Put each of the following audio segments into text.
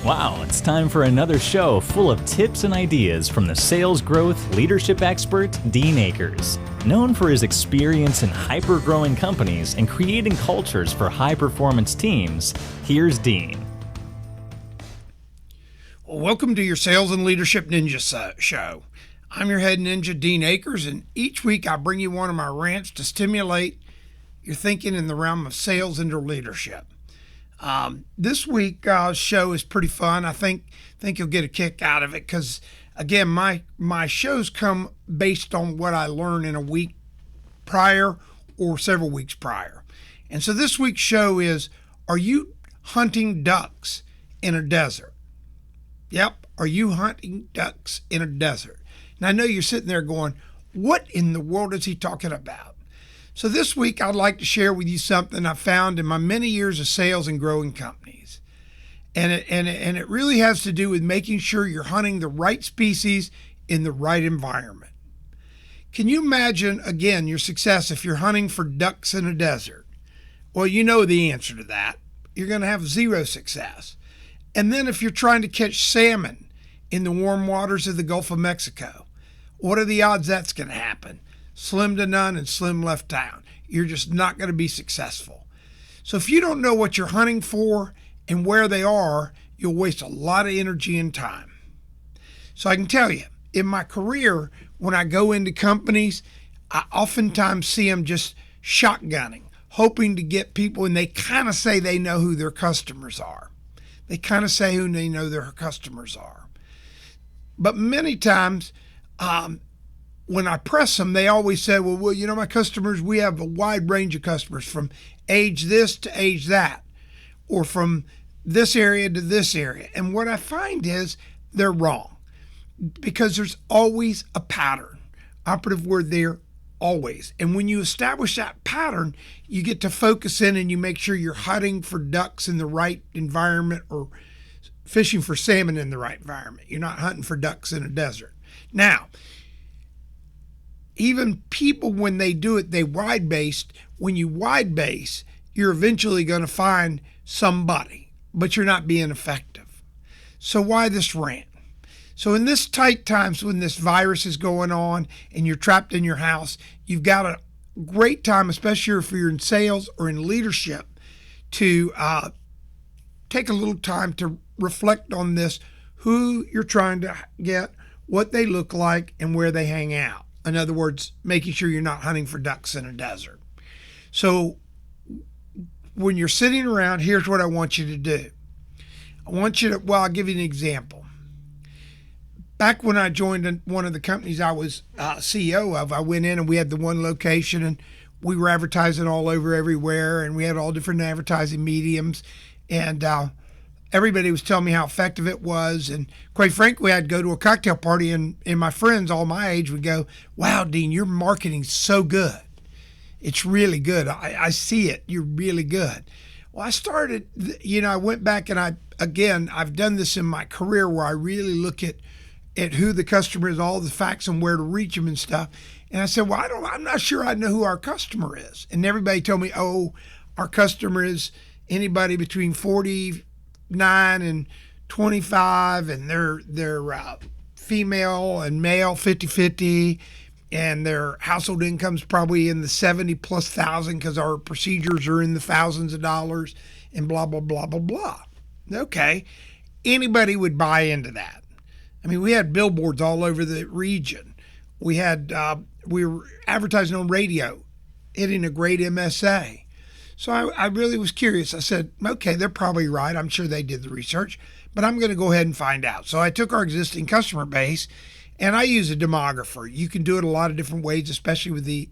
Wow, it's time for another show full of tips and ideas from the sales growth leadership expert, Dean Akers. Known for his experience in hyper-growing companies and creating cultures for high-performance teams, here's Dean. Well, welcome to your Sales and Leadership Ninja Show. I'm your head ninja, Dean Akers, and each week I bring you one of my rants to stimulate your thinking in the realm of sales and leadership. This week's show is pretty fun. I think you'll get a kick out of it because, again, my shows come based on what I learn in a week prior or several weeks prior. And so this week's show is, are you hunting ducks in a desert? Yep, are you hunting ducks in a desert? And I know you're sitting there going, what in the world is he talking about? So this week, I'd like to share with you something I found in my many years of sales and growing companies. And it really has to do with making sure you're hunting the right species in the right environment. Can you imagine, again, your success if you're hunting for ducks in a desert? Well, you know the answer to that. You're going to have zero success. And then if you're trying to catch salmon in the warm waters of the Gulf of Mexico, what are the odds that's going to happen? Slim to none and slim left town. You're just not going to be successful. So if you don't know what you're hunting for and where they are, you'll waste a lot of energy and time. So I can tell you, in my career, when I go into companies, I oftentimes see them just shotgunning, hoping to get people, and they kind of say they know who their customers are. They kind of say who they know their customers are. But many times, when I press them, they always say, well, you know, my customers, we have a wide range of customers from age this to age that, or from this area to this area. And what I find is they're wrong because there's always a pattern. Operative word there, always. And when you establish that pattern, you get to focus in and you make sure you're hunting for ducks in the right environment or fishing for salmon in the right environment. You're not hunting for ducks in a desert. Now, even people, when they do it, they wide based. When you wide base, you're eventually going to find somebody, but you're not being effective. So why this rant? So in this tight times when this virus is going on and you're trapped in your house, you've got a great time, especially if you're in sales or in leadership, to take a little time to reflect on this, who you're trying to get, what they look like, and where they hang out. In other words, making sure you're not hunting for ducks in a desert. So when you're sitting around, here's what I want you to do. I'll give you an example. Back when I joined one of the companies I was CEO of, I went in and we had the one location and we were advertising all over everywhere and we had all different advertising mediums. And everybody was telling me how effective it was. And quite frankly, I'd go to a cocktail party and my friends, all my age, would go, wow, Dean, your marketing's so good. It's really good. I see it. You're really good. Well, I started, I went back and I've done this in my career where I really look at who the customer is, all the facts and where to reach them and stuff. And I said, well, I'm not sure I know who our customer is. And everybody told me, oh, our customer is anybody between 49 and 25, and they're female and male 50-50, and their household income's probably in the 70,000+ because our procedures are in the thousands of dollars, and blah, blah, blah, blah, blah. Okay, anybody would buy into that. I mean, we had billboards all over the region. We were advertising on radio, hitting a great MSA. So I really was curious. I said, okay, they're probably right. I'm sure they did the research, but I'm going to go ahead and find out. So I took our existing customer base and I use a demographer. You can do it a lot of different ways, especially with the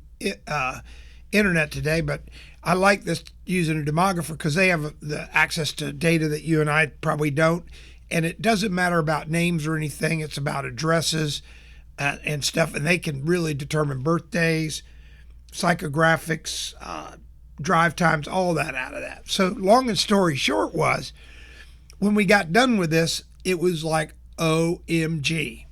internet today, but I like this using a demographer because they have the access to data that you and I probably don't. And it doesn't matter about names or anything. It's about addresses and stuff. And they can really determine birthdays, psychographics, drive times, all that out of that. So long and story short was, when we got done with this, it was like, OMG.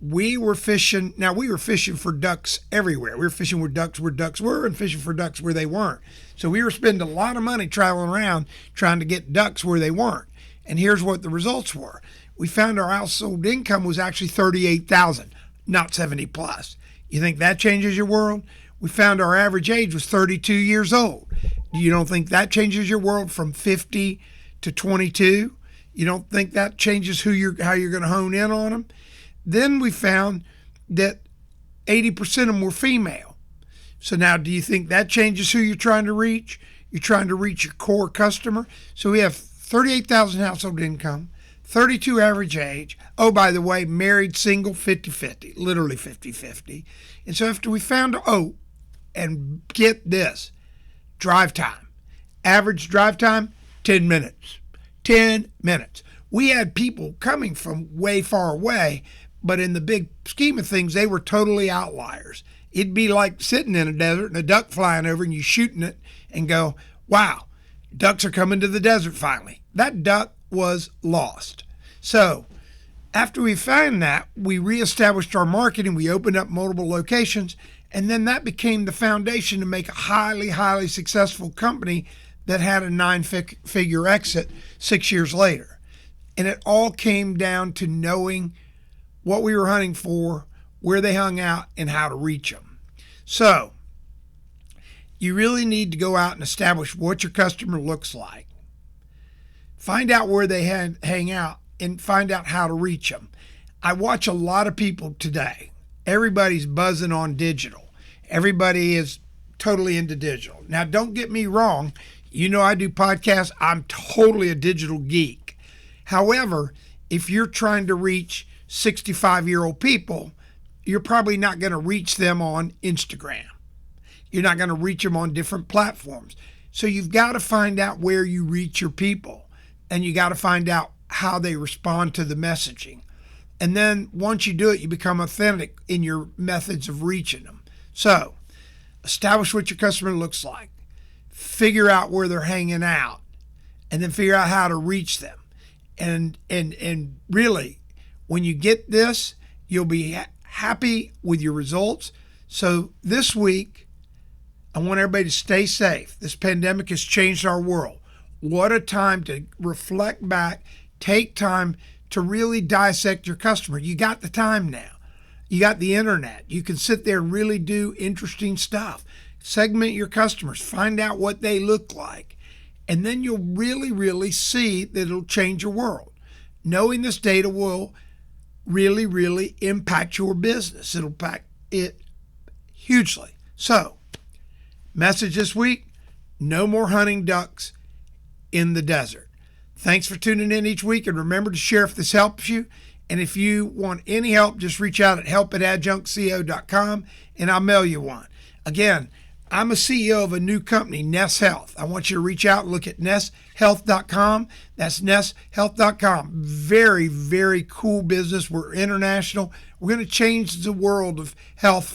We were fishing for ducks everywhere. We were fishing where ducks were and fishing for ducks where they weren't. So we were spending a lot of money traveling around trying to get ducks where they weren't. And here's what the results were. We found our household income was actually $38,000, not 70 plus. You think that changes your world? We found our average age was 32 years old. You don't think that changes your world from 50 to 22? You don't think that changes how you're going to hone in on them? Then we found that 80% of them were female. So now do you think that changes who you're trying to reach? You're trying to reach your core customer. So we have 38,000 household income, 32 average age. Oh, by the way, married, single, 50-50, literally 50-50. And so after we found, and get this, drive time. Average drive time, 10 minutes. 10 minutes. We had people coming from way far away, but in the big scheme of things, they were totally outliers. It'd be like sitting in a desert and a duck flying over and you shooting it and go, wow, ducks are coming to the desert finally. That duck was lost. So after we found that, we reestablished our marketing. We opened up multiple locations, and then that became the foundation to make a highly, highly successful company that had a 9-figure exit 6 years later. And it all came down to knowing what we were hunting for, where they hung out, and how to reach them. So you really need to go out and establish what your customer looks like. Find out where they hang out and find out how to reach them. I watch a lot of people today. Everybody's buzzing on digital. Everybody is totally into digital. Now, don't get me wrong. You know I do podcasts. I'm totally a digital geek. However, if you're trying to reach 65-year-old people, you're probably not going to reach them on Instagram. You're not going to reach them on different platforms. So you've got to find out where you reach your people, and you got to find out how they respond to the messaging. And then once you do it, you become authentic in your methods of reaching them. So establish what your customer looks like. Figure out where they're hanging out, and then figure out how to reach them. And really, when you get this, you'll be happy with your results. So this week, I want everybody to stay safe. This pandemic has changed our world. What a time to reflect back, take time to really dissect your customer. You got the time now. You got the internet. You can sit there and really do interesting stuff. Segment your customers. Find out what they look like. And then you'll really, really see that it'll change your world. Knowing this data will really, really impact your business. It'll impact it hugely. So, message this week, no more hunting ducks in the desert. Thanks for tuning in each week, and remember to share if this helps you. And if you want any help, just reach out at help@adjunctco.com and I'll mail you one. Again, I'm a CEO of a new company, Ness Health. I want you to reach out and look at nesshealth.com. That's nesshealth.com. Very, very cool business. We're international. We're going to change the world of health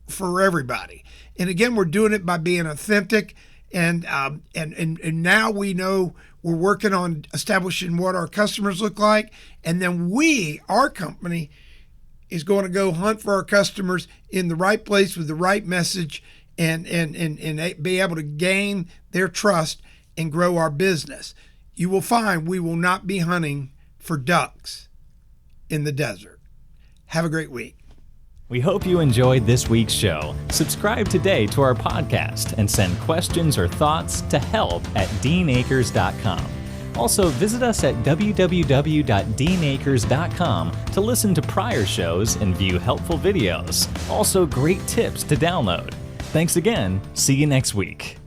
for everybody. And again, we're doing it by being authentic. And now we know we're working on establishing what our customers look like. And then our company, is going to go hunt for our customers in the right place with the right message and be able to gain their trust and grow our business. You will find we will not be hunting for ducks in the desert. Have a great week. We hope you enjoyed this week's show. Subscribe today to our podcast and send questions or thoughts to help@deanacres.com. Also, visit us at www.deanacres.com to listen to prior shows and view helpful videos. Also, great tips to download. Thanks again. See you next week.